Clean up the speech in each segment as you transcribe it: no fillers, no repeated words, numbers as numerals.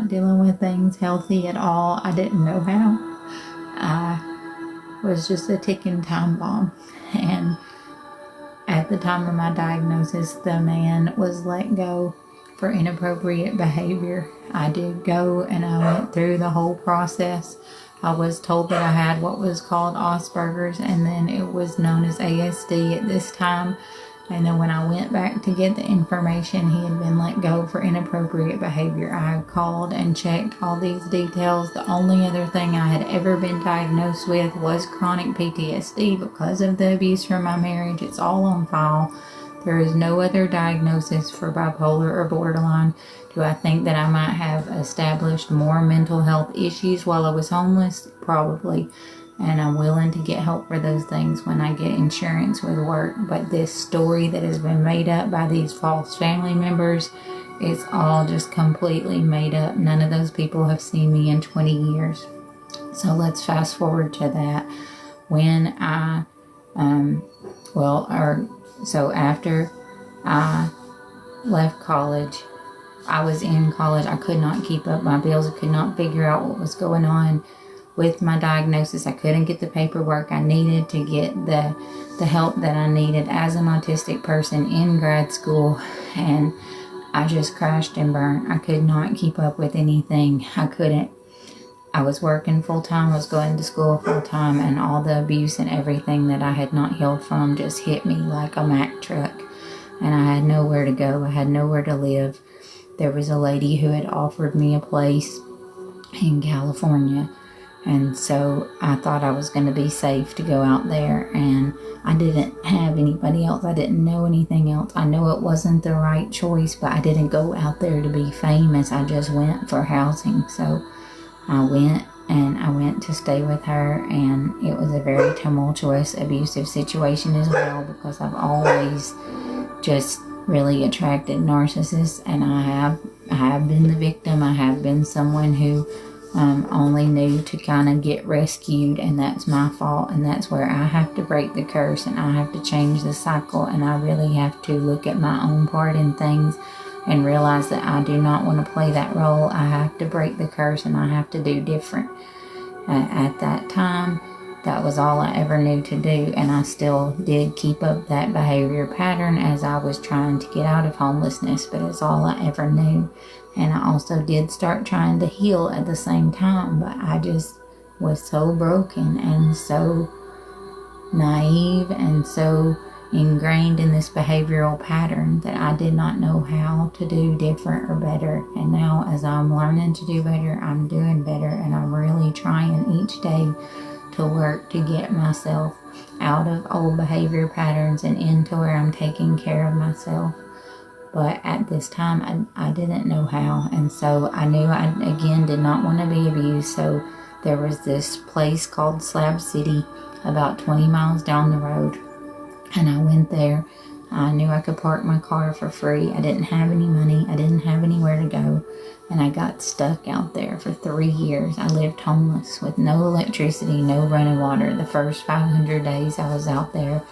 not dealing with things healthy at all. I didn't know how. I was just a ticking time bomb. And at the time of my diagnosis, the man was let go for inappropriate behavior. I did go and I went through the whole process. I was told that I had what was called Asperger's, and then it was known as ASD at this time. And then when I went back to get the information, he had been let go for inappropriate behavior. I had called and checked all these details. The only other thing I had ever been diagnosed with was chronic PTSD because of the abuse from my marriage. It's all on file. There is no other diagnosis for bipolar or borderline. Do I think that I might have established more mental health issues while I was homeless? Probably. And I'm willing to get help for those things when I get insurance with work. But this story that has been made up by these false family members, it's all just completely made up. None of those people have seen me in 20 years. So let's fast forward to that. When I, after I left college, I was in college. I could not keep up my bills. I could not figure out what was going on with my diagnosis. I couldn't get the paperwork I needed to get the help that I needed as an autistic person in grad school. And I just crashed and burned. I could not keep up with anything. I couldn't. I was working full time. I was going to school full time, and all the abuse and everything that I had not healed from just hit me like a Mack truck. And I had nowhere to go. I had nowhere to live. There was a lady who had offered me a place in California. And so I thought I was going to be safe to go out there, and I didn't have anybody else. I didn't know anything else. I know it wasn't the right choice, but I didn't go out there to be famous. I just went for housing. So I went to stay with her, and it was a very tumultuous, abusive situation as well, because I've always just really attracted narcissists, and I have been the victim. I have been someone who only knew to kind of get rescued, and that's my fault, and that's where I have to break the curse, and I have to change the cycle, and I really have to look at my own part in things and realize that I do not want to play that role. I have to break the curse, and I have to do different. At that time, that was all I ever knew to do, and I still did keep up that behavior pattern as I was trying to get out of homelessness, but it's all I ever knew. And I also did start trying to heal at the same time, but I just was so broken and so naive and so ingrained in this behavioral pattern that I did not know how to do different or better. And now, as I'm learning to do better, I'm doing better, and I'm really trying each day to work to get myself out of old behavior patterns and into where I'm taking care of myself. But at this time, I didn't know how. And so I knew I, again, did not want to be abused. So there was this place called Slab City about 20 miles down the road. And I went there. I knew I could park my car for free. I didn't have any money. I didn't have anywhere to go. And I got stuck out there for 3 years. I lived homeless with no electricity, no running water. The first 500 days I was out there,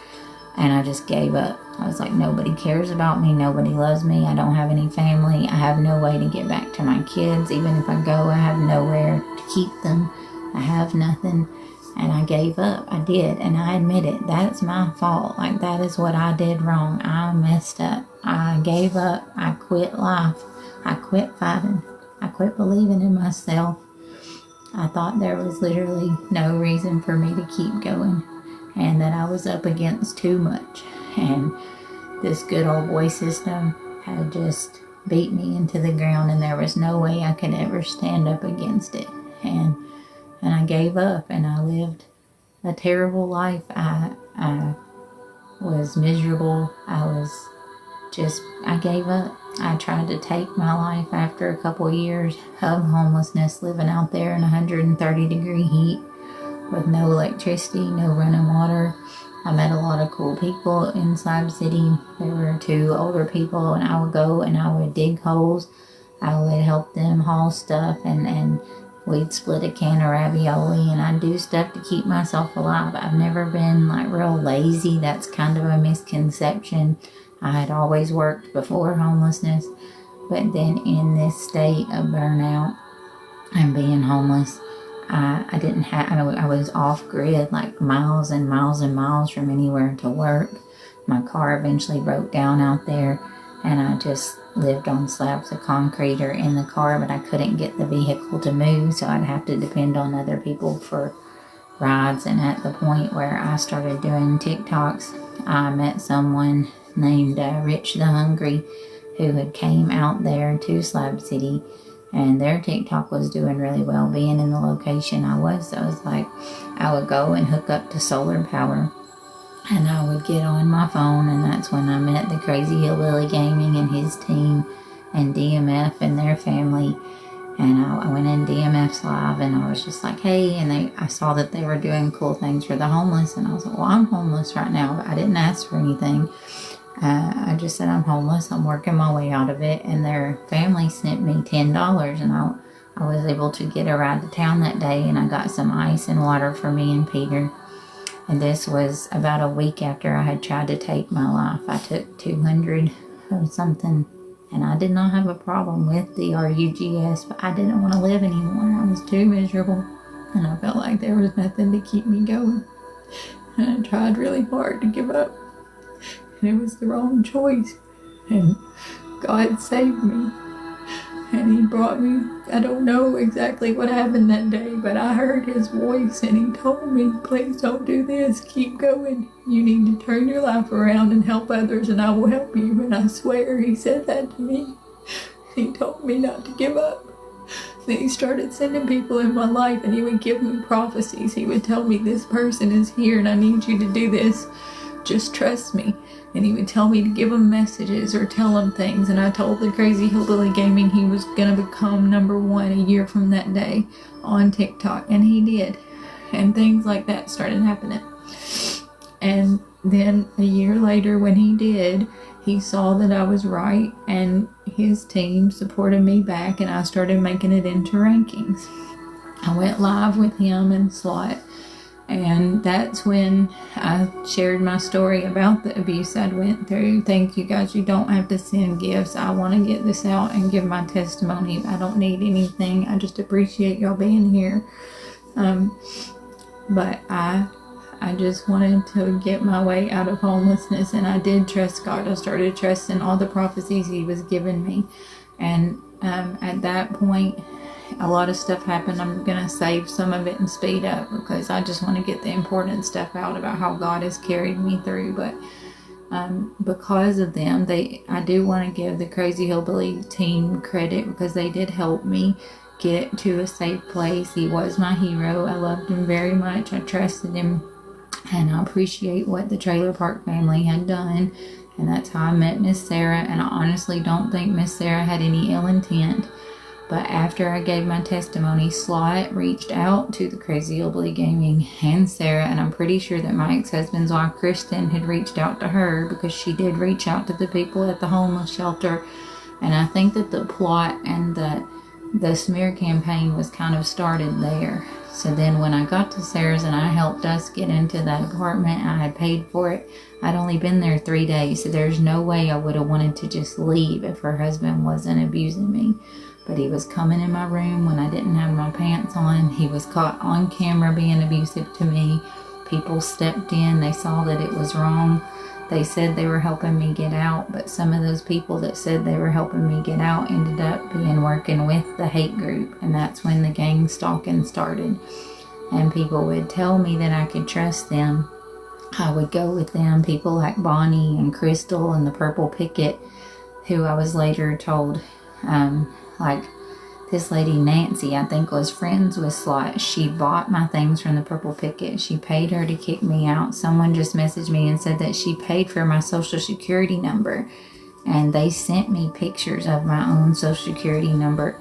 and I just gave up. I was like, nobody cares about me. Nobody loves me. I don't have any family. I have no way to get back to my kids. Even if I go, I have nowhere to keep them. I have nothing. And I gave up. I did. And I admit it. That's my fault. Like, that is what I did wrong. I messed up. I gave up. I quit life. I quit fighting. I quit believing in myself. I thought there was literally no reason for me to keep going, and that I was up against too much. And this good old boy system had just beat me into the ground, and there was no way I could ever stand up against it. And I gave up, and I lived a terrible life. I was miserable. I gave up. I tried to take my life after a couple years of homelessness, living out there in 130-degree heat with no electricity, no running water. I met a lot of cool people in Slab City. There were 2 older people, and I would go and I would dig holes. I would help them haul stuff, and we'd split a can of ravioli, and I'd do stuff to keep myself alive. I've never been like real lazy. That's kind of a misconception. I had always worked before homelessness, But then in this state of burnout and being homeless, I didn't have, I was off grid, like miles and miles and miles from anywhere to work. My car eventually broke down out there, and I just lived on slabs of concrete or in the car, but I couldn't get the vehicle to move, so I'd have to depend on other people for rides. And at the point where I started doing TikToks, I met someone named Rich the Hungry, who had came out there to Slab City, and their TikTok was doing really well. Being in the location I was like, I would go and hook up to solar power, and I would get on my phone, and that's when I met the Crazy Hillbilly Gaming and his team, and DMF and their family. And I went in DMF's live, and I was just like, hey, and I saw that they were doing cool things for the homeless, and I was like, well, I'm homeless right now, but I didn't ask for anything. I just said, I'm homeless, I'm working my way out of it, and their family sent me $10, and I was able to get a ride to town that day, and I got some ice and water for me and Peter. And this was about a week after I had tried to take my life. I took 200 or something, and I did not have a problem with the RUGS, but I didn't want to live anymore. I was too miserable, and I felt like there was nothing to keep me going. And I tried really hard to give up, and it was the wrong choice. And God saved me, and he brought me. I don't know exactly what happened that day, but I heard his voice, and he told me, please don't do this, keep going. You need to turn your life around and help others, and I will help you. And I swear he said that to me. He told me not to give up. Then he started sending people in my life, and he would give me prophecies. He would tell me, this person is here and I need you to do this. Just trust me. And he would tell me to give him messages or tell him things. And I told the Crazy Hillbilly Gaming he was going to become #1 a year from that day on TikTok. And he did. And things like that started happening. And then a year later, when he did, he saw that I was right, and his team supported me back, and I started making it into rankings. I went live with him and Slot, and that's when I shared my story about the abuse I'd went through. Thank you guys. You don't have to send gifts. I want to get this out and give my testimony. I don't need anything. I just appreciate y'all being here. But I just wanted to get my way out of homelessness, and I did trust God. I started trusting all the prophecies he was giving me. And at that point, a lot of stuff happened. I'm going to save some of it and speed up, because I just want to get the important stuff out about how God has carried me through. But because of them, I do want to give the Crazy Hillbilly team credit, because they did help me get to a safe place. He was my hero. I loved him very much. I trusted him, and I appreciate what the Trailer Park family had done. And that's how I met Miss Sarah. And I honestly don't think Miss Sarah had any ill intent. But after I gave my testimony, Slot reached out to the Crazy Hillbilly Gaming and Sarah, and I'm pretty sure that my ex-husband's wife, Kristen, had reached out to her, because she did reach out to the people at the homeless shelter. And I think that the plot and the smear campaign was kind of started there. So then when I got to Sarah's and I helped us get into that apartment, I had paid for it. I'd only been there 3 days, so there's no way I would have wanted to just leave if her husband wasn't abusing me. But he was coming in my room when I didn't have my pants on. He was caught on camera being abusive to me. People stepped in. They saw that it was wrong. They said they were helping me get out, but some of those people that said they were helping me get out ended up working with the hate group, and that's when the gang stalking started. And people would tell me that I could trust them. I would go with them. People like Bonnie and Crystal and the Purple Picket, who I was later told, like this lady Nancy, I think, was friends with Slot. She bought my things from the Purple Picket. She paid her to kick me out. Someone just messaged me and said that she paid for my social security number, and they sent me pictures of my own social security number,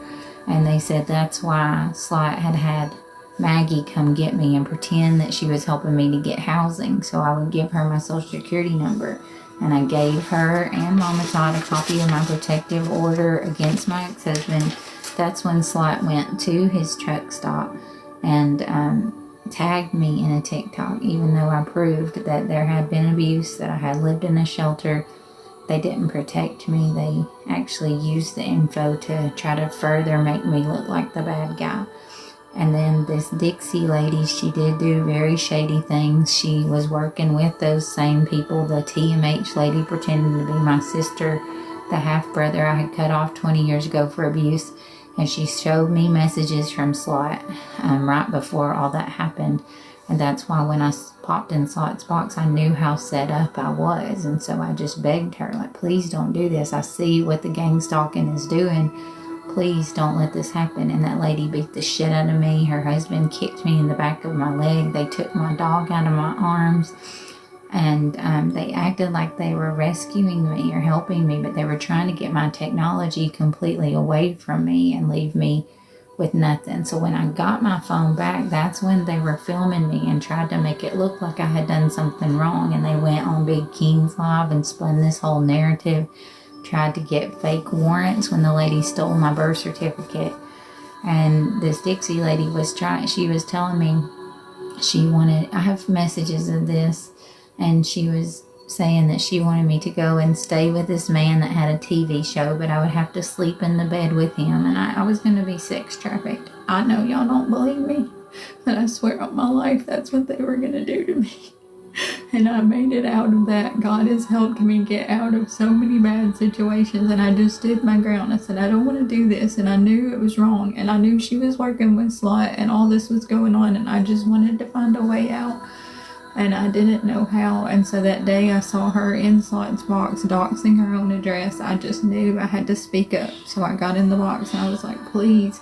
and they said that's why Slot had Maggie come get me and pretend that she was helping me to get housing, so I would give her my social security number. And I gave her and Mama Todd a copy of my protective order against my ex-husband. That's when Slot went to his truck stop and tagged me in a TikTok, even though I proved that there had been abuse, that I had lived in a shelter, they didn't protect me. They actually used the info to try to further make me look like the bad guy. And then this Dixie lady, she did do very shady things. She was working with those same people. The TMH lady pretended to be my sister, the half-brother I had cut off 20 years ago for abuse. And she showed me messages from SLOT right before all that happened. And that's why when I popped in SLOT's box, I knew how set up I was. And so I just begged her, like, please don't do this. I see what the gang stalking is doing. Please don't let this happen. And that lady beat the shit out of me. Her husband kicked me in the back of my leg. They took my dog out of my arms. And they acted like they were rescuing me or helping me, but they were trying to get my technology completely away from me and leave me with nothing. So when I got my phone back, that's when they were filming me and tried to make it look like I had done something wrong. And they went on Big King's Live and spun this whole narrative, tried to get fake warrants when the lady stole my birth certificate. And this Dixie lady was she was telling me I have messages of this, and she was saying that she wanted me to go and stay with this man that had a TV show, but I would have to sleep in the bed with him, and I was going to be sex trafficked. I know y'all don't believe me, but I swear on my life that's what they were going to do to me. And I made it out of that. God has helped me get out of so many bad situations, and I just stood my ground. I said, I don't want to do this, and I knew it was wrong, and I knew she was working with SLOT, and all this was going on, and I just wanted to find a way out. And I didn't know how. And so that day I saw her in SLOT's box doxing her own address. I just knew I had to speak up. So I got in the box and I was like, please.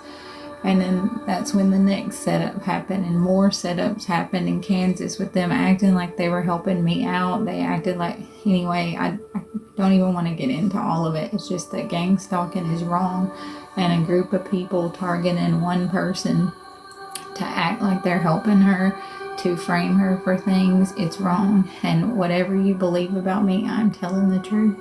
And then that's when the next setup happened, and more setups happened in Kansas with them acting like they were helping me out. They acted like, anyway, I don't even want to get into all of it. It's just that gang stalking is wrong, and a group of people targeting one person to act like they're helping her, to frame her for things, it's wrong. And whatever you believe about me, I'm telling the truth.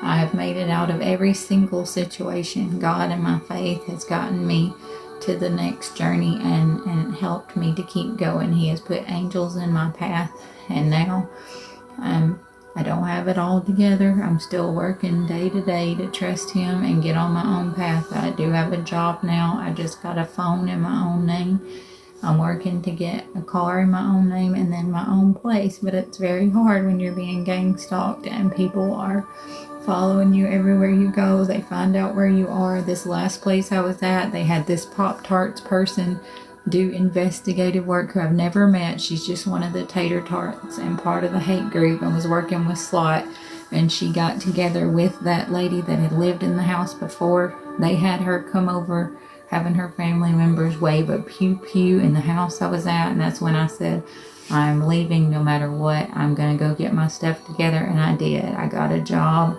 I have made it out of every single situation. God and my faith has gotten me to the next journey and helped me to keep going. He has put angels in my path, and now I don't have it all together. I'm still working day to day to trust Him and get on my own path. I do have a job now. I just got a phone in my own name. I'm working to get a car in my own name and then my own place, but it's very hard when you're being gang stalked and people are following you everywhere you go. They find out where you are. This last place I was at, they had this Pop-Tarts person do investigative work who I've never met. She's just one of the Tater Tarts and part of the hate group, and was working with SLOT. And she got together with that lady that had lived in the house before. They had her come over, having her family members wave a pew pew in the house I was at. And that's when I said, I'm leaving no matter what. I'm going to go get my stuff together. And I did. I got a job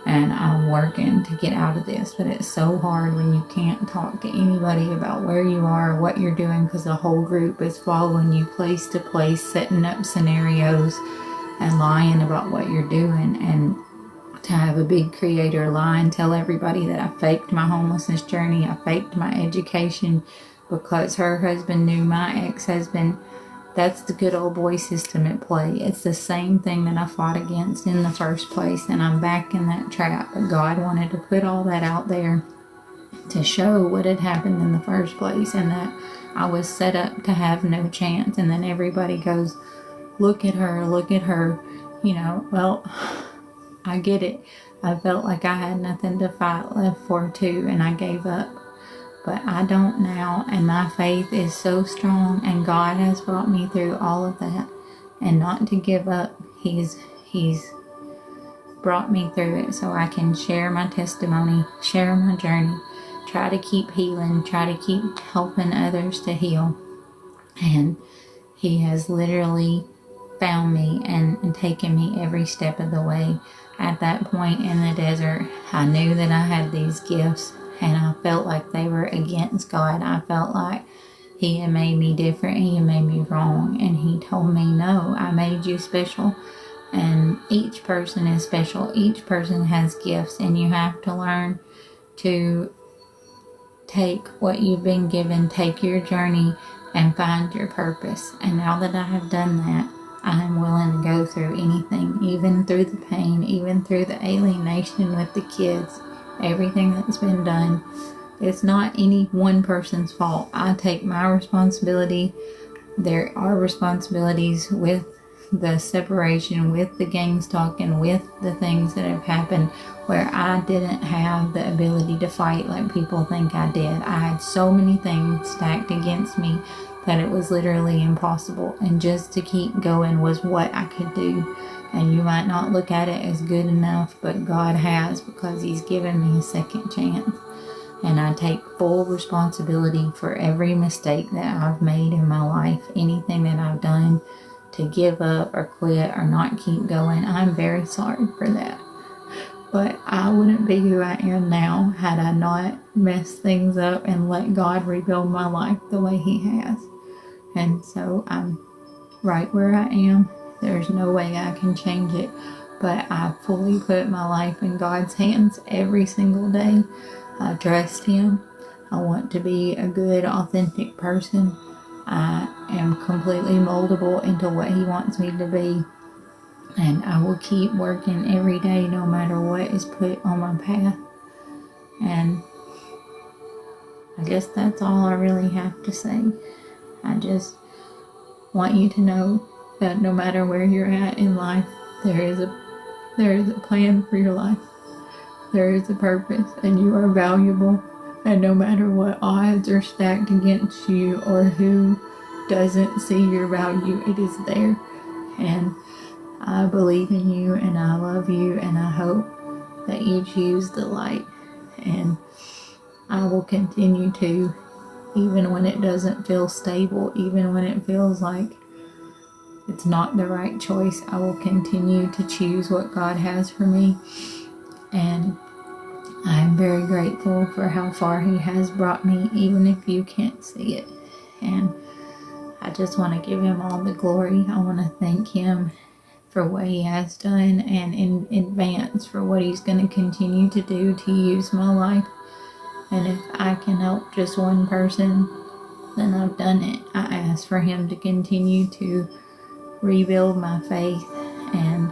and I'm working to get out of this. But it's so hard when you can't talk to anybody about where you are, what you're doing, because the whole group is following you place to place, setting up scenarios and lying about what you're doing. And to have a big creator lie and tell everybody that I faked my homelessness journey, I faked my education because her husband knew my ex-husband. That's the good old boy system at play. It's the same thing that I fought against in the first place, and I'm back in that trap. But God wanted to put all that out there to show what had happened in the first place, and that I was set up to have no chance. And then everybody goes, look at her, you know. Well, I get it. I felt like I had nothing to fight left for too, and I gave up. But I don't now, and my faith is so strong, and God has brought me through all of that. And not to give up. He's brought me through it so I can share my testimony, share my journey, try to keep healing, try to keep helping others to heal. And He has literally found me and taken me every step of the way. At that point in the desert, I knew that I had these gifts, and I felt like they were against God. I felt like He had made me different. He had made me wrong. And He told me, no, I made you special. And each person is special. Each person has gifts, and you have to learn to take what you've been given, take your journey, and find your purpose. And now that I have done that, I am willing to go through anything, even through the pain, even through the alienation with the kids, everything that's been done. It's not any one person's fault. I take my responsibility. There are responsibilities with the separation, with the gang stalking, with the things that have happened where I didn't have the ability to fight like people think I did. I had so many things stacked against me that it was literally impossible. And just to keep going was what I could do. And you might not look at it as good enough, but God has, because He's given me a second chance. And I take full responsibility for every mistake that I've made in my life, anything that I've done to give up or quit or not keep going. I'm very sorry for that. But I wouldn't be who I am now had I not messed things up and let God rebuild my life the way He has. And so I'm right where I am. There's no way I can change it. But I fully put my life in God's hands every single day. I trust Him. I want to be a good, authentic person. I am completely moldable into what He wants me to be. And I will keep working every day no matter what is put on my path. And I guess that's all I really have to say. I just want you to know that no matter where you're at in life, there is a plan for your life. There is a purpose, and you are valuable. And no matter what odds are stacked against you or who doesn't see your value, it is there. And I believe in you, and I love you, and I hope that you choose the light. And I will continue to, even when it doesn't feel stable, even when it feels like it's not the right choice, I will continue to choose what God has for me. And I'm very grateful for how far He has brought me, even if you can't see it. And I just want to give Him all the glory. I want to thank Him for what He has done, and in advance for what He's going to continue to do to use my life. And if I can help just one person, then I've done it. I ask for Him to continue to rebuild my faith and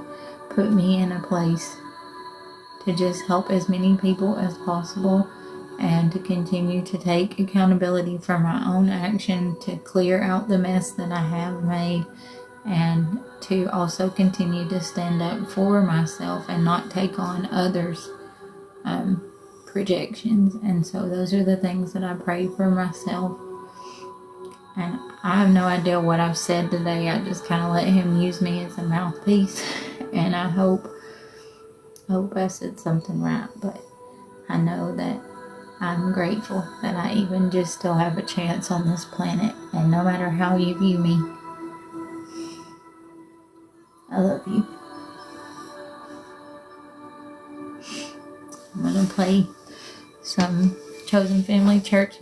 put me in a place to just help as many people as possible, and to continue to take accountability for my own action, to clear out the mess that I have made, and to also continue to stand up for myself and not take on others' projections. And so those are the things that I pray for myself. And I have no idea what I've said today. I just kind of let Him use me as a mouthpiece. And I hope I said something right. But I know that I'm grateful that I even just still have a chance on this planet. And no matter how you view me, I love you. I'm going to play some Chosen Family Church